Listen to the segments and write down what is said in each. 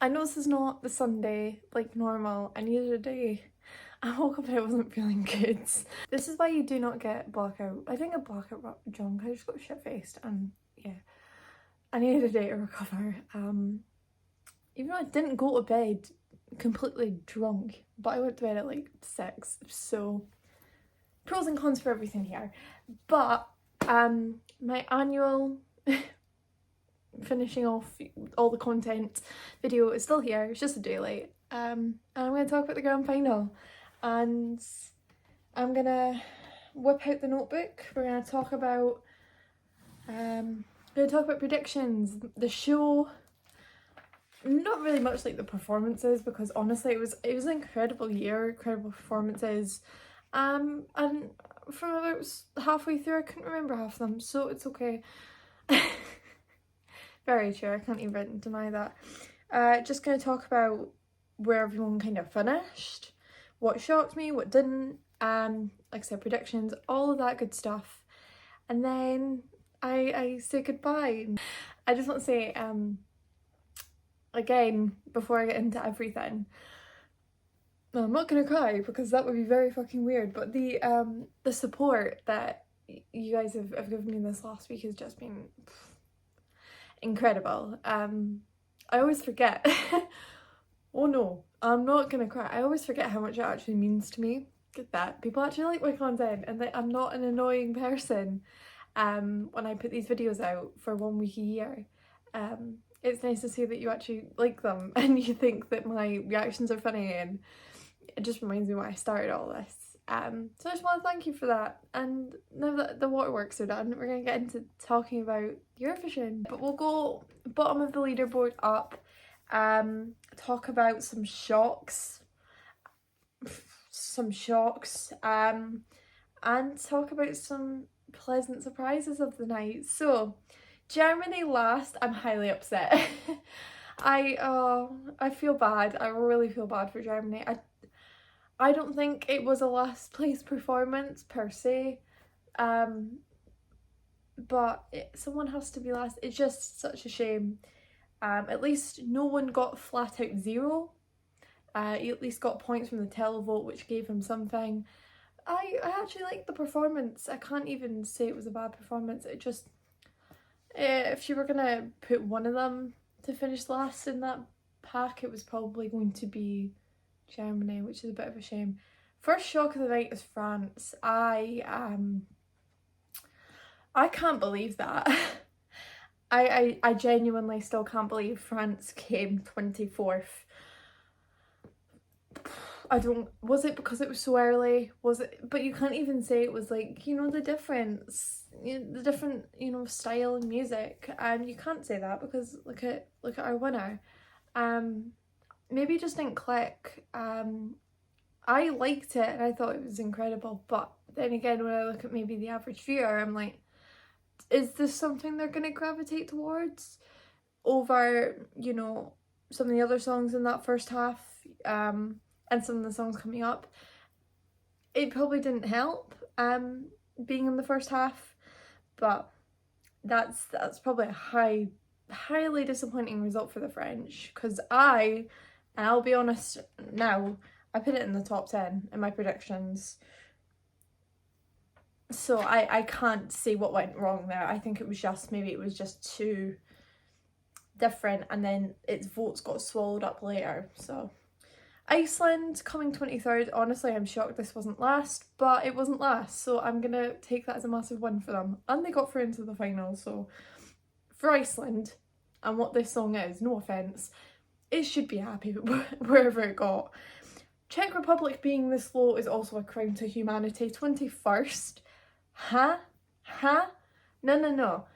I know this is not the Sunday like normal. I needed a day. I woke up and I wasn't feeling good. This is why you do not get blackout. I didn't get blackout drunk, I just got shit-faced and yeah. I needed a day to recover. Even though I didn't go to bed completely drunk, but I went to bed at like 6, so pros and cons for everything here. But my annual finishing off all the content video is still here. It's just a day late. And I'm going to talk about the grand final, and I'm gonna whip out the notebook. We're going to talk about predictions, the show. Not really much like the performances, because honestly it was an incredible year, incredible performances. And from about halfway through I couldn't remember half of them, so it's okay. Very true, I can't even deny that. Just gonna talk about where everyone kind of finished, what shocked me, what didn't, like I said, predictions, all of that good stuff. And then I say goodbye. I just want to say, again, before I get into everything, no, I'm not gonna cry because that would be very fucking weird, but the support that you guys have given me this last week has just been incredible. I always forget. Oh no, I'm not gonna cry. I always forget how much it actually means to me. Get that people actually like my content and that I'm not an annoying person when I put these videos out for 1 week a year. It's nice to see that you actually like them and you think that my reactions are funny, and it just reminds me why I started all this. So I just want to thank you for that. And now that the waterworks are done, we're going to get into talking about Eurovision. But we'll go bottom of the leaderboard up, talk about some shocks, and talk about some pleasant surprises of the night. So, Germany last, I'm highly upset. I feel bad. I really feel bad for Germany. I don't think it was a last place performance per se, but someone has to be last. It's just such a shame. At least no one got flat out 0. He at least got points from the televote, which gave him something. I actually liked the performance. I can't even say it was a bad performance. It just, if you were gonna put one of them to finish last in that pack, it was probably going to be Germany, which is a bit of a shame. First shock of the night is France. I can't believe that. I genuinely still can't believe France came 24th. Was it because it was so early? Was it? But you can't even say it was like, you know, the difference, the different, style and music. You can't say that because look at our winner. Maybe it just didn't click. I liked it and I thought it was incredible, but then again, when I look at maybe the average viewer, I'm like, is this something they're gonna gravitate towards over, some of the other songs in that first half, and some of the songs coming up? It probably didn't help being in the first half, but that's probably a highly disappointing result for the French, because and I'll be honest now, I put it in the top 10 in my predictions. So I can't say what went wrong there. I think it was just too different, and then its votes got swallowed up later. So Iceland coming 23rd. Honestly, I'm shocked this wasn't last, but it wasn't last, so I'm gonna take that as a massive win for them. And they got through into the final, so for Iceland and what this song is, no offence, it should be happy wherever it got. Czech Republic being this low is also a crime to humanity. 21st? Huh? No.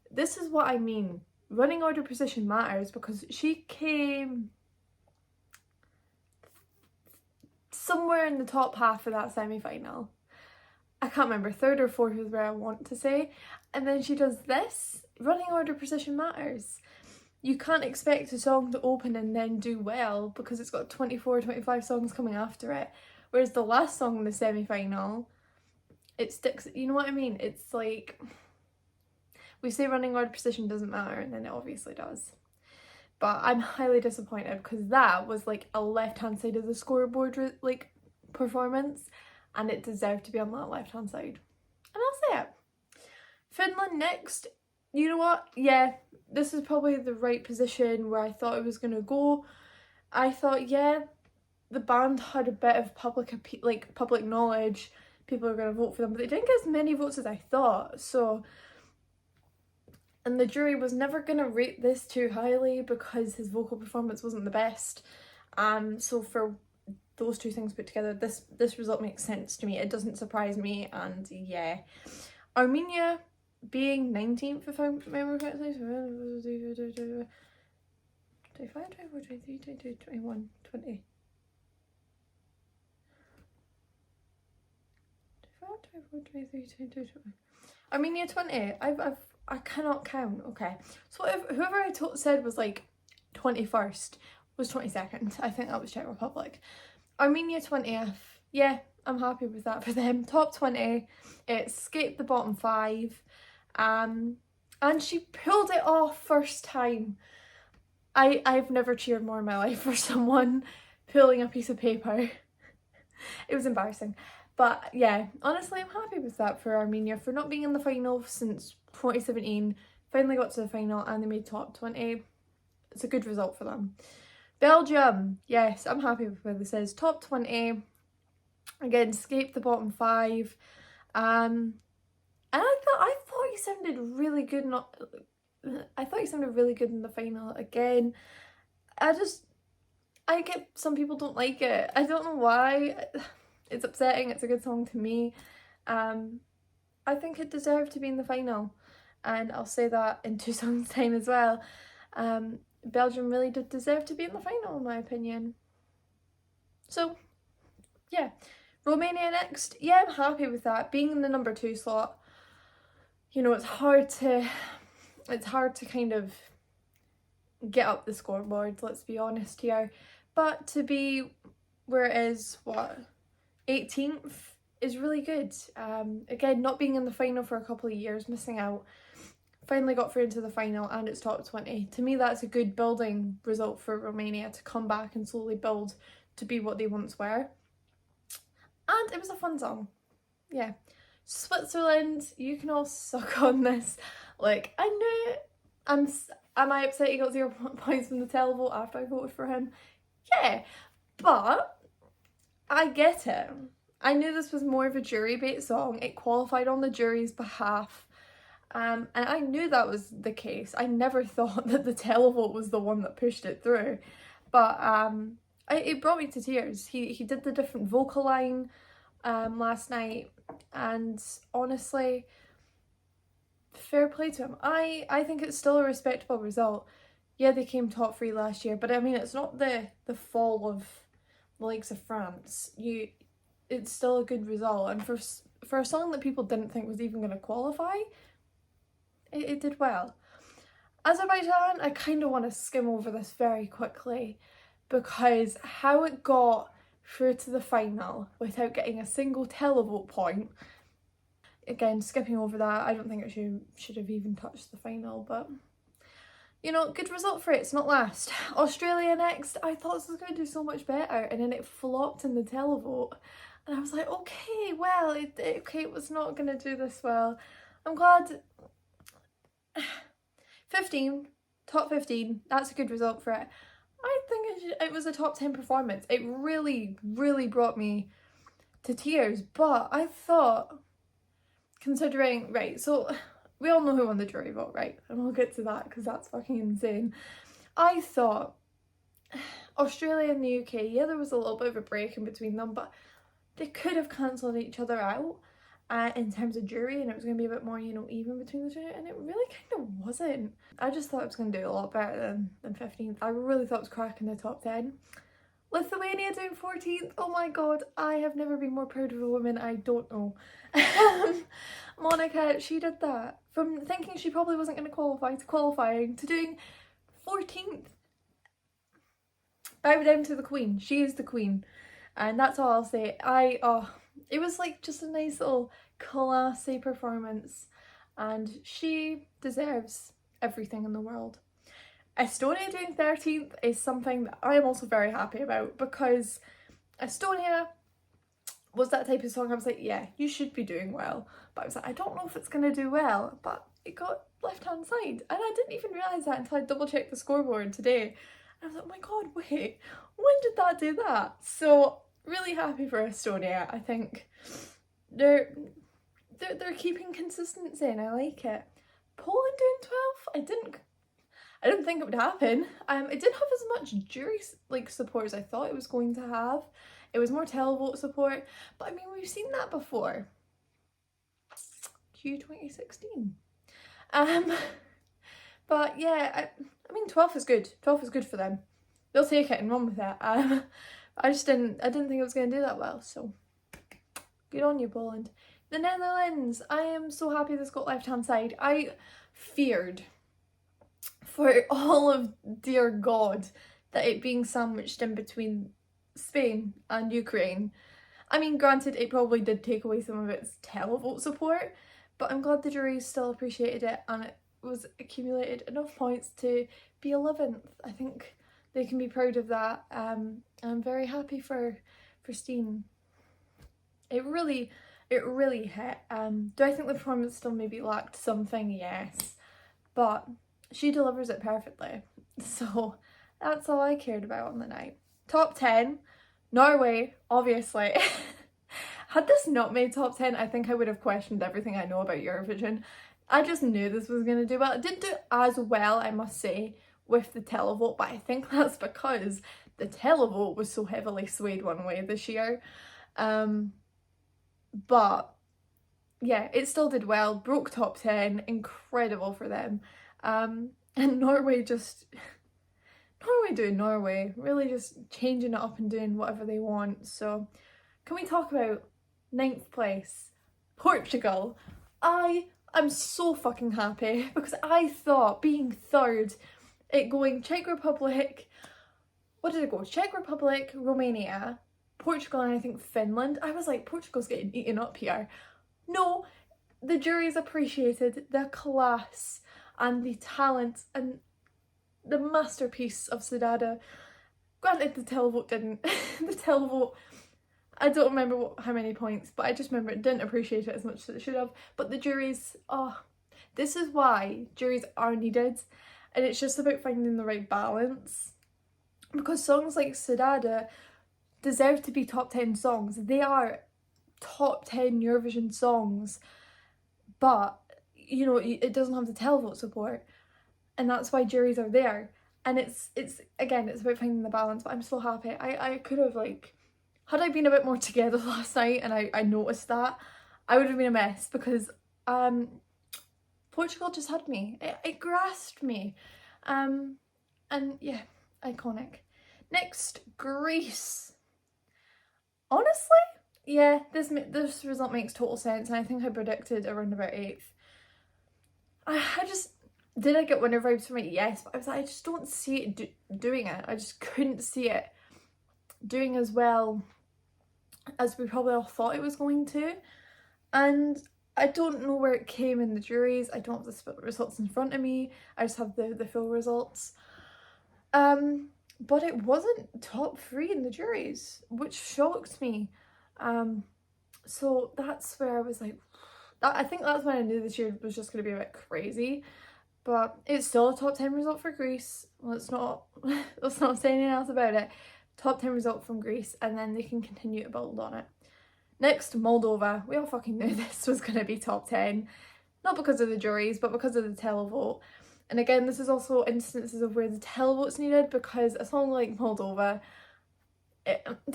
This is what I mean. Running order position matters, because she came somewhere in the top half of that semi-final. I can't remember, 3rd or 4th is where I want to say. And then she does this. Running order position matters. You can't expect a song to open and then do well because it's got 24, 25 songs coming after it. Whereas the last song in the semi-final, it sticks, you know what I mean? It's like, we say running order position doesn't matter, and then it obviously does. but I'm highly disappointed because that was like a left-hand side of the scoreboard like performance, and it deserved to be on that left-hand side. And I'll say it. Finland next. You know what? Yeah, this is probably the right position where I thought it was gonna go. I thought, yeah, the band had a bit of public knowledge. People are gonna vote for them, but they didn't get as many votes as I thought. So, and the jury was never gonna rate this too highly because his vocal performance wasn't the best. So for those two things put together, this result makes sense to me. It doesn't surprise me, and yeah. Armenia being 19th, if I remember correctly. 25, 24, 23, 22, 21, 20. 24, 23, 22, 20. Armenia 20. I cannot count. Okay. So if whoever I said was like 21st was 22nd. I think that was Czech Republic. Armenia 20th. Yeah, I'm happy with that for them. Top 20. It escaped the bottom 5. And she pulled it off first time. I've never cheered more in my life for someone pulling a piece of paper. It was embarrassing. But yeah, honestly, I'm happy with that for Armenia for not being in the final since 2017. Finally got to the final and they made top 20. It's a good result for them. Belgium, yes, I'm happy with where this is. Top 20. Again, escaped the bottom 5. And I thought he sounded really good. I thought he sounded really good in the final again. I get some people don't like it. I don't know why. It's upsetting. It's a good song to me. I think it deserved to be in the final, and I'll say that in 2 songs' time as well. Belgium really did deserve to be in the final, in my opinion. So, yeah. Romania next. Yeah, I'm happy with that. Being in the number 2 slot, you know, it's hard to kind of get up the scoreboard, let's be honest here. But to be where it is, 18th is really good. Again, not being in the final for a couple of years, missing out. Finally got through into the final and it's top 20. To me, that's a good building result for Romania to come back and slowly build to be what they once were. And it was a fun song. Yeah. Switzerland, you can all suck on this. Like, I knew it. Am I upset he got 0 points from the televote after I voted for him? Yeah, but I get it. I knew this was more of a jury bait song. It qualified on the jury's behalf. And I knew that was the case. I never thought that the televote was the one that pushed it through. But it brought me to tears. He did the different vocal line last night, and honestly, fair play to him. I think it's still a respectable result. Yeah, they came top 3 last year, but I mean, it's not the fall of the likes of France. It's still a good result, and for a song that people didn't think was even going to qualify, it did well. Azerbaijan, I kind of want to skim over this very quickly because how it got through to the final without getting a single televote point. Again, skipping over that, I don't think it should have even touched the final, but you know, good result for it. It's not last. Australia next. I thought this was going to do so much better, and then it flopped in the televote, and I was like, okay, well, it was not going to do this well. I'm glad. 15, top 15. That's a good result for it. I think it was a top 10 performance. It really, really brought me to tears, but I thought, considering, right, so we all know who won the jury vote, right? And we'll get to that because that's fucking insane. I thought Australia and the UK, yeah, there was a little bit of a break in between them, but they could have cancelled each other out in terms of jury, and it was going to be a bit more, you know, even between the two, and it really kind of wasn't. I just thought it was going to do a lot better than 15th. I really thought it was cracking the top 10. Lithuania doing 14th. Oh my god, I have never been more proud of a woman I don't know. Monica, she did that. From thinking she probably wasn't going to qualify to qualifying to doing 14th. Bow down to the queen. She is the queen. And that's all I'll say. It was like just a nice little classy performance. And she deserves everything in the world. Estonia doing 13th is something that I am also very happy about, because Estonia was that type of song I was like, yeah, you should be doing well. But I was like, I don't know if it's going to do well. But it got left-hand side. And I didn't even realise that until I double-checked the scoreboard today. And I was like, oh my god, wait, when did that do that? So, really happy for Estonia. I think they're keeping consistency and I like it. Poland doing 12th? I didn't think it would happen. It didn't have as much jury support as I thought it was going to have. It was more televote support, but I mean, we've seen that before. Q 2016. But yeah, I mean, 12th is good. 12th is good for them. They'll take it and run with it. I didn't think it was going to do that well, so good on you, Poland. The Netherlands, I am so happy this got left-hand side. I feared for all of dear God that it being sandwiched in between Spain and Ukraine. I mean, granted, it probably did take away some of its televote support, but I'm glad the jury still appreciated it and it was accumulated enough points to be 11th. I think they can be proud of that. I'm very happy for Steen. It really hit. Do I think the performance still maybe lacked something? Yes, but she delivers it perfectly. So that's all I cared about on the night. Top 10, Norway, obviously. Had this not made top 10, I think I would have questioned everything I know about Eurovision. I just knew this was going to do well. It didn't do as well, I must say, with the televote, but I think that's because the televote was so heavily swayed one way this year. But yeah, it still did well, broke top 10, incredible for them. And Norway doing Norway, really just changing it up and doing whatever they want. So can we talk about 9th place, Portugal? I am so fucking happy because I thought being 3rd, it going Czech Republic, what did it go? Czech Republic, Romania, Portugal, and I think Finland. I was like, Portugal's getting eaten up here. No, the jury's appreciated the class and the talent and the masterpiece of Cidade. Granted, the televote didn't. The televote, I don't remember how many points, but I just remember it didn't appreciate it as much as it should have. But the juries, this is why juries are needed, and it's just about finding the right balance. Because songs like Cidade deserve to be top 10 songs. They are top 10 Eurovision songs, but you know, it doesn't have the televote support, and that's why juries are there. And it's again, it's about finding the balance. But I'm so happy. I could have, like, had I been a bit more together last night and I noticed that, I would have been a mess, because Portugal just had me. It grasped me. And yeah, iconic. Next, Greece. Honestly, yeah, this result makes total sense, and I think I predicted around about 8th. Did I get winner vibes from it? Yes, but I just don't see it doing it. I just couldn't see it doing as well as we probably all thought it was going to. And I don't know where it came in the juries. I don't have the split results in front of me. I just have the full results. But it wasn't top 3 in the juries, which shocked me. So that's where I was like, I think that's when I knew this year was just going to be a bit crazy. But it's still a top 10 result for Greece. Let's not say anything else about it. Top 10 result from Greece, and then they can continue to build on it. Next, Moldova. We all fucking knew this was going to be top 10. Not because of the juries, but because of the televote. And again, this is also instances of where the televote's needed, because a song like Moldova, it's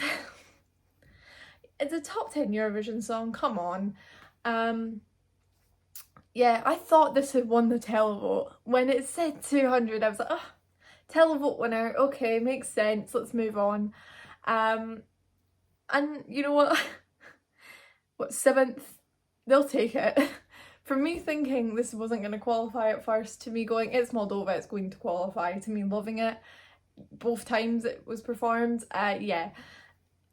a top 10 Eurovision song, come on. Yeah, I thought this had won the televote. When it said 200, I was like, televote winner, okay, makes sense, let's move on. And you know what? 7th? They'll take it. From me thinking this wasn't going to qualify at first, to me going, it's Moldova, it's going to qualify, to me loving it both times it was performed, yeah,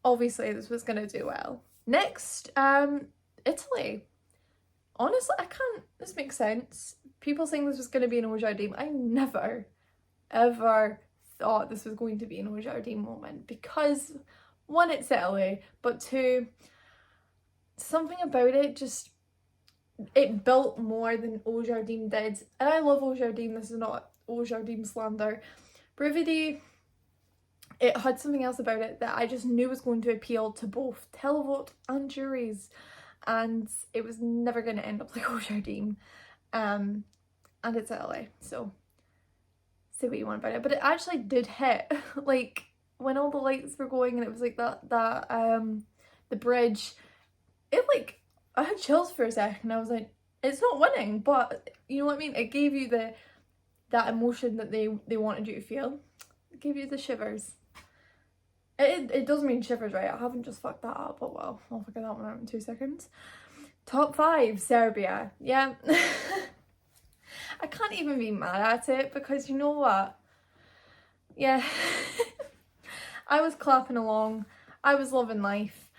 obviously this was going to do well. Next, Italy. Honestly, this makes sense. People saying this was going to be an Oja Dame. I never ever thought this was going to be an Ojardin moment, because one, it's Italy, but two, something about it just, it built more than Ojardin did. And I love Ojardin, this is not Ojardin slander. Brividi, it had something else about it that I just knew was going to appeal to both televote and juries, and it was never going to end up like Ojardin. And it's Italy, so say what you want about it. But it actually did hit, like when all the lights were going and it was like that the bridge, it like, I had chills for a second. I was like, it's not winning, but you know what I mean? It gave you that emotion that they wanted you to feel. It gave you the shivers. It does mean shivers, right? I haven't just fucked that up, but well, I'll figure that one out in 2 seconds. Top 5, Serbia. Yeah. I can't even be mad at it, because you know what? Yeah. I was clapping along. I was loving life.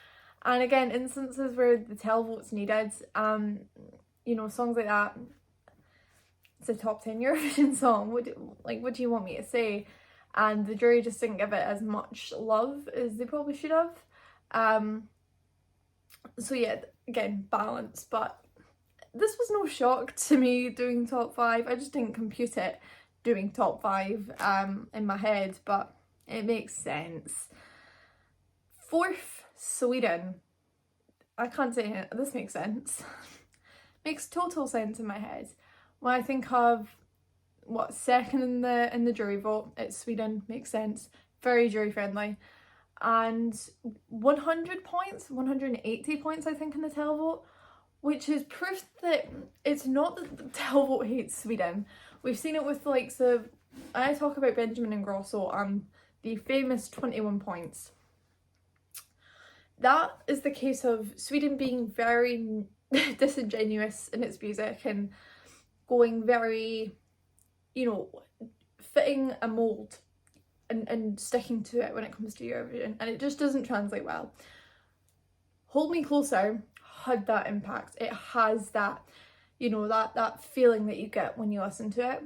And again, instances where the televote's needed, you know, songs like that. It's a top 10 Eurovision song. What do you want me to say? And the jury just didn't give it as much love as they probably should have. So yeah, again, balance, but this was no shock to me doing top 5. I just didn't compute it doing top 5 in my head, but it makes sense. 4th, Sweden. I can't say it. This makes sense. Makes total sense in my head. When I think of what, second in the jury vote, it's Sweden. Makes sense. Very jury friendly. And 100 points, 180 points I think in the televote, which is proof that it's not that the televote hates Sweden. We've seen it with the likes of, I talk about Benjamin and Grosso and the famous 21 points. That is the case of Sweden being very disingenuous in its music and going very, you know, fitting a mould and sticking to it when it comes to Eurovision, and it just doesn't translate well. Hold Me Closer had that impact. It has that, you know, that feeling that you get when you listen to it,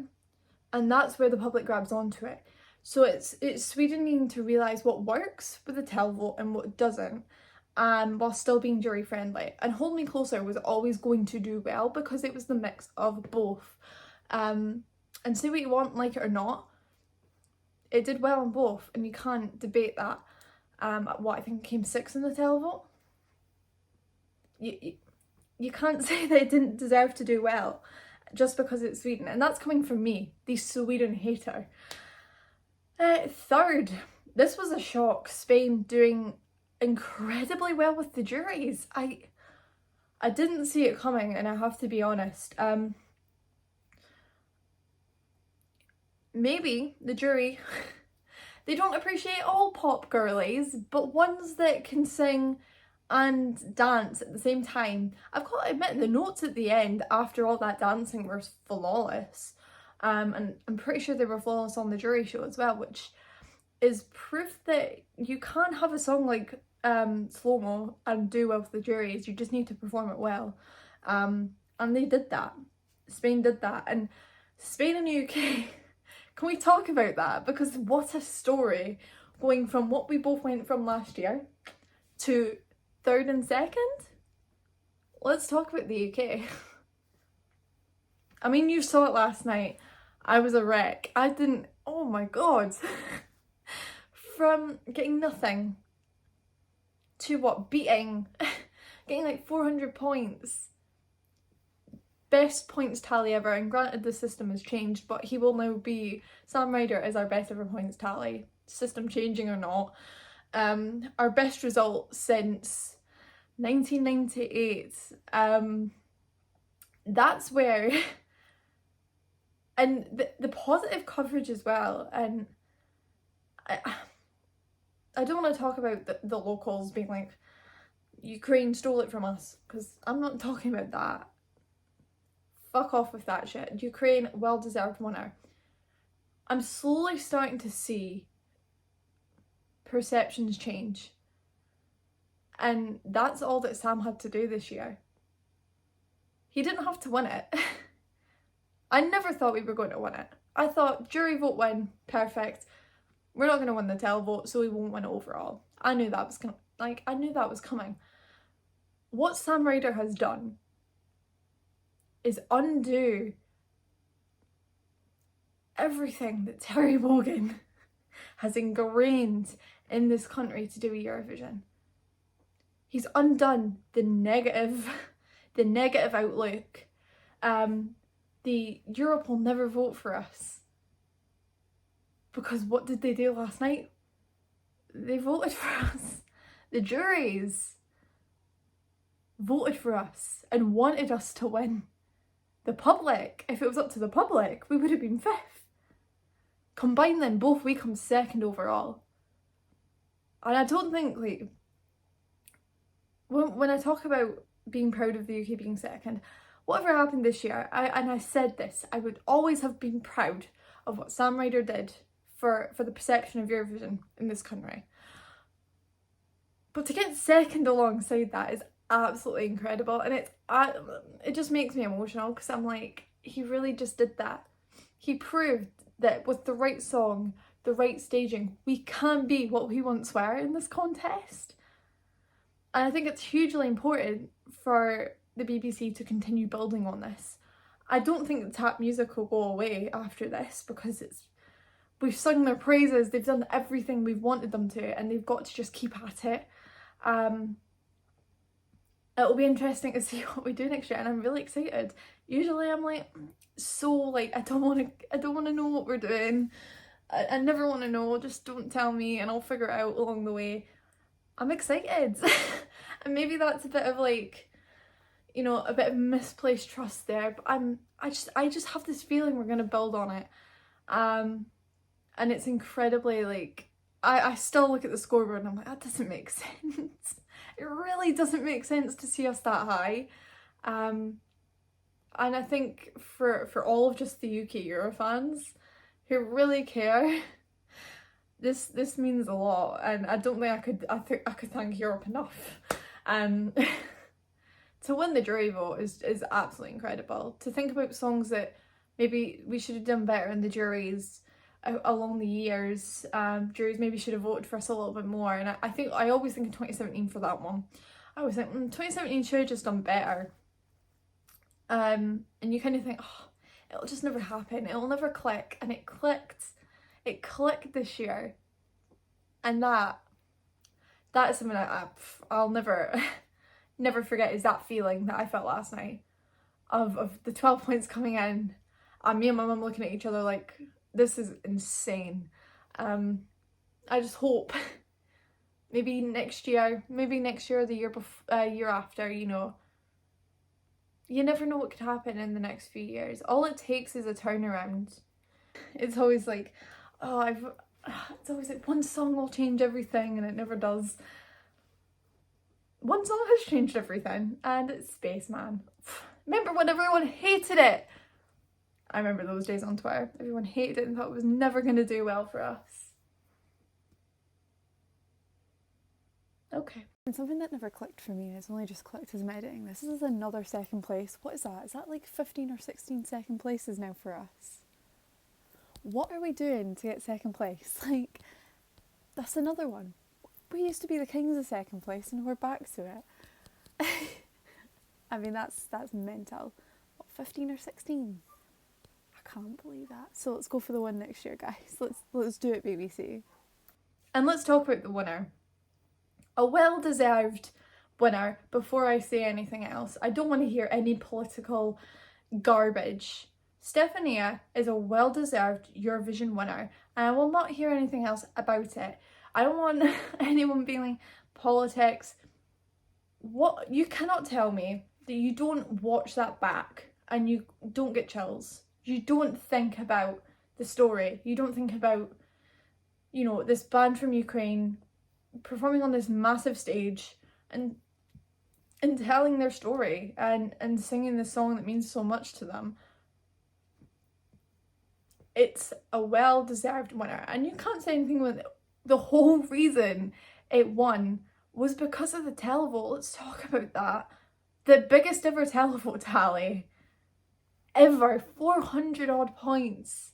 and that's where the public grabs onto it. So it's Sweden needing to realise what works with the televote and what doesn't, while still being jury friendly. And Hold Me Closer was always going to do well because it was the mix of both. And say what you want, like it or not, it did well on both, and you can't debate that. What I think came 6th in the televote. You can't say they didn't deserve to do well just because it's Sweden, and that's coming from me, the Sweden hater. 3rd, this was a shock. Spain doing incredibly well with the juries. I didn't see it coming, and I have to be honest. Maybe the jury, they don't appreciate all pop girlies, but ones that can sing and dance at the same time. I've got to admit, the notes at the end after all that dancing were flawless. And I'm pretty sure they were flawless on the jury show as well, which is proof that you can't have a song like Slow Mo and do well with the juries. You just need to perform it well. And they did that. Spain did that. And Spain and the UK, can we talk about that? Because what a story, going from what we both went from last year to 3rd and 2nd. Let's talk about the UK. I mean, you saw it last night. I was a wreck. I didn't, oh my god. From getting nothing to what, beating, getting like 400 points. Best points tally ever, and granted the system has changed, but he will now be, Sam Ryder is our best ever points tally, system changing or not. Our best result since 1998. That's where, and the positive coverage as well, and I don't want to talk about the locals being like, Ukraine stole it from us, because I'm not talking about that. Fuck off with that shit. Ukraine, well-deserved winner. I'm slowly starting to see perceptions change. And that's all that Sam had to do this year. He didn't have to win it. I never thought we were going to win it. I thought jury vote win, perfect. We're not going to win the televote, so we won't win it overall. I knew that was coming. What Sam Ryder has done is undo everything that Terry Wogan has ingrained in this country to do with Eurovision. He's undone the negative outlook. The Europe will never vote for us. Because what did they do last night? They voted for us. The juries voted for us and wanted us to win. The public, if it was up to the public, we would have been 5th. Combine them both, we come 2nd overall. And I don't think, like, when I talk about being proud of the UK being 2nd, whatever happened this year, I said this, I would always have been proud of what Sam Ryder did for the perception of Eurovision in this country. But to get 2nd alongside that is absolutely incredible, and it just makes me emotional, because I'm like, he really just did that. He proved that with the right song, the right staging, we can be what we once were in this contest. And I think it's hugely important for the BBC to continue building on this. I don't think the tap music will go away after this, because we've sung their praises, they've done everything we've wanted them to, and they've got to just keep at it. It'll be interesting to see what we do next year, and I'm really excited. Usually I'm like, I don't want to know what we're doing. I never want to know, just don't tell me and I'll figure it out along the way. I'm excited. And maybe that's a bit of like, you know, a bit of misplaced trust there, but I just have this feeling we're going to build on it. And it's incredibly, like, I still look at the scoreboard and I'm like, that doesn't make sense. It really doesn't make sense to see us that high. And I think for all of just the UK Eurofans who really care, this means a lot, and I don't think I could thank Europe enough. To win the jury vote is absolutely incredible. To think about songs that maybe we should have done better in the juries along the years, juries maybe should have voted for us a little bit more, and I always think of 2017 for that one. I always think 2017 should have just done better. And you kind of think, oh, it'll just never happen, it'll never click, and it clicked this year, and that is something I'll never forget, is that feeling that I felt last night of the 12 points coming in, and me and my mum looking at each other like, this is insane. I just hope maybe next year, the year after, you know, you never know what could happen in the next few years. All it takes is a turnaround. It's always like, it's always like one song will change everything, and it never does. One song has changed everything, and it's Spaceman. Remember when everyone hated it? I remember those days on Twitter. Everyone hated it and thought it was never going to do well for us. Okay. And something that never clicked for me, and it's only just clicked as I'm editing this, is another 2nd place. What is that? Is that like 15 or 16 2nd places now for us? What are we doing to get 2nd place? Like, that's another one. We used to be the kings of 2nd place, and we're back to it. I mean, that's mental. What, 15 or 16? I can't believe that. So let's go for the win next year, guys. Let's do it, BBC. And let's talk about the winner. A well-deserved winner before I say anything else. I don't want to hear any political garbage. Stefania is a well-deserved Eurovision winner, and I will not hear anything else about it. I don't want anyone being like, politics. What, you cannot tell me that you don't watch that back and you don't get chills. You don't think about the story. You don't think about, you know, this band from Ukraine performing on this massive stage and telling their story and singing the song that means so much to them. It's a well-deserved winner, and you can't say anything with it. The whole reason it won was because of the televote. Let's talk about that. The biggest ever televote tally ever, 400 odd points.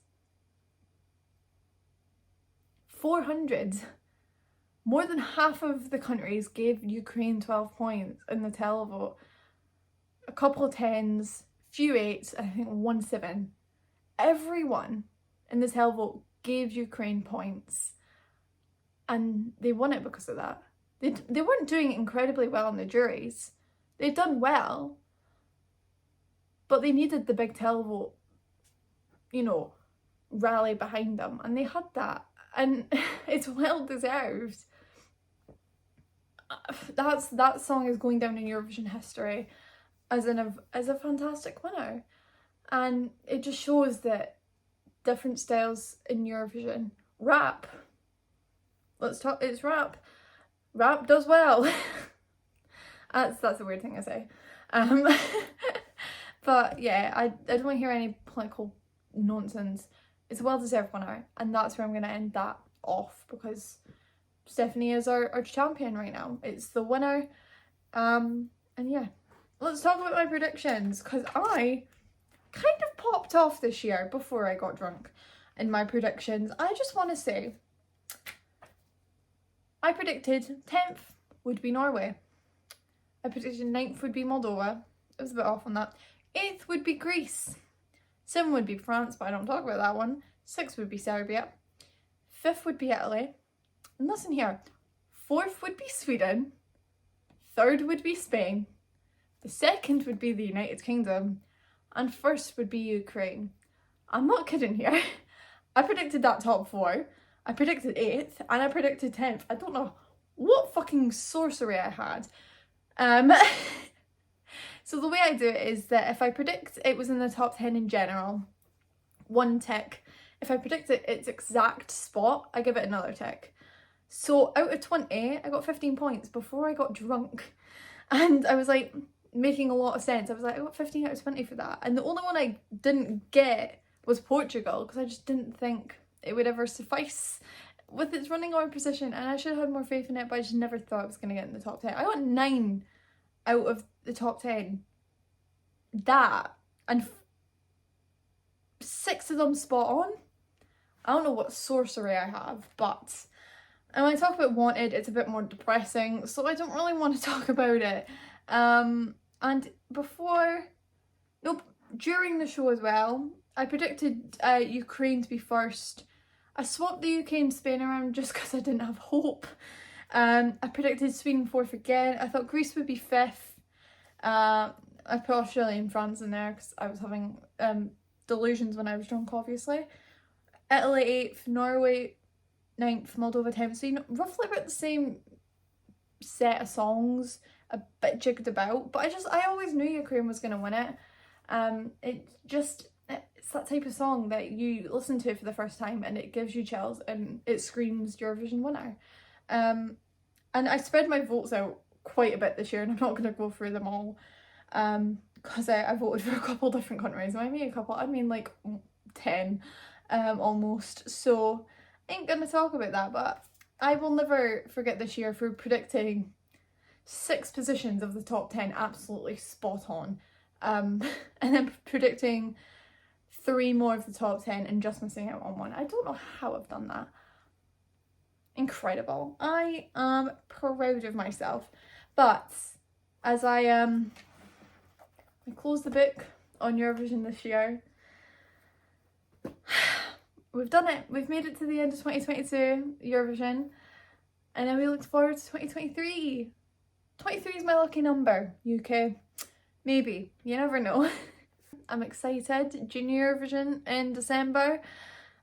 400. More than half of the countries gave Ukraine 12 points in the televote. A couple of 10s, few 8s, and I think 1 7. Everyone in the televote gave Ukraine points. And they won it because of that. They weren't doing incredibly well in the juries. They'd done well, but they needed the big televote, you know, rally behind them. And they had that. And it's well deserved. That song is going down in Eurovision history as a fantastic winner, and it just shows that different styles in Eurovision. Rap. It's rap. Rap does well. That's a weird thing to say. But yeah, I don't want to hear any political nonsense. It's a well deserved winner, and that's where I'm gonna end that off, because Stephanie is our champion right now. It's the winner. And yeah, let's talk about my predictions, because I kind of popped off this year before I got drunk in my predictions. I just want to say, I predicted 10th would be Norway. I predicted 9th would be Moldova. I was a bit off on that. 8th would be Greece. 7th would be France, but I don't talk about that one. 6th would be Serbia. 5th would be Italy. And listen here, 4th would be Sweden, 3rd would be Spain, the 2nd would be the United Kingdom, and 1st would be Ukraine. I'm not kidding here. I predicted that top 4, I predicted 8th, and I predicted 10th. I don't know what fucking sorcery I had. So the way I do it is that if I predict it was in the top 10 in general, 1 tick. If I predict its exact spot, I give it another tick. So out of 20, I got 15 points before I got drunk. And I was like, making a lot of sense. I was like, I got 15 out of 20 for that. And the only one I didn't get was Portugal, because I just didn't think it would ever suffice with its running order position. And I should have had more faith in it, but I just never thought I was going to get in the top 10. I got 9 out of the top 10. That. And 6 of them spot on. I don't know what sorcery I have, but... And when I talk about Wanted, it's a bit more depressing, so I don't really want to talk about it. And during the show as well, I predicted Ukraine to be first. I swapped the UK and Spain around just because I didn't have hope. I predicted Sweden 4th again. I thought Greece would be 5th. I put Australia and France in there because I was having delusions when I was drunk, obviously. Italy 8th, Norway 9th, Moldova 10th, so you know, roughly about the same set of songs, a bit jigged about, but I always knew Ukraine was going to win it. It's that type of song that you listen to for the first time and it gives you chills and it screams Eurovision winner. And I spread my votes out quite a bit this year, and I'm not going to go through them all, because I voted for a couple different countries. When I mean a couple, I mean like 10 almost, so ain't gonna talk about that. But I will never forget this year for predicting 6 positions of the top 10 absolutely spot on, and then predicting 3 more of the top 10 and just missing out on 1. I don't know how I've done that. Incredible. I am proud of myself. But as I close the book on Eurovision this year, we've done it. We've made it to the end of 2022 Eurovision, and then we look forward to 2023. 23 is my lucky number, UK. Maybe. You never know. I'm excited. Junior Eurovision in December.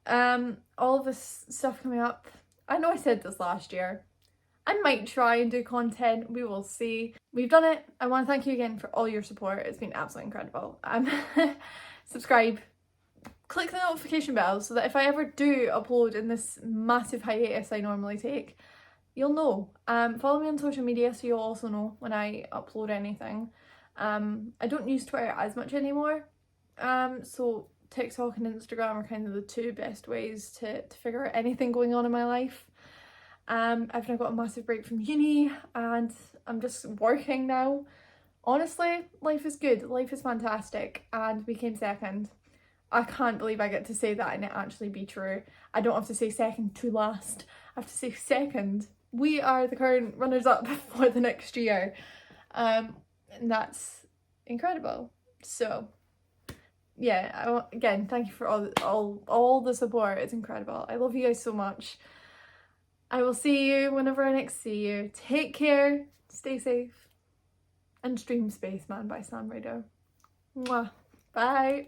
All of this stuff coming up. I know I said this last year. I might try and do content. We will see. We've done it. I want to thank you again for all your support. It's been absolutely incredible. Subscribe. Click the notification bell so that if I ever do upload in this massive hiatus I normally take, you'll know. Follow me on social media so you'll also know when I upload anything. I don't use Twitter as much anymore, so TikTok and Instagram are kind of the 2 best ways to figure out anything going on in my life. I've now got a massive break from uni and I'm just working now. Honestly, life is good, life is fantastic, and we came second. I can't believe I get to say that and it actually be true. I don't have to say second to last. I have to say second. We are the current runners-up for the next year. And that's incredible. So yeah, again, thank you for all the support. It's incredible. I love you guys so much. I will see you whenever I next see you. Take care, stay safe, and stream Spaceman by Sam Radio. Mwah. Bye.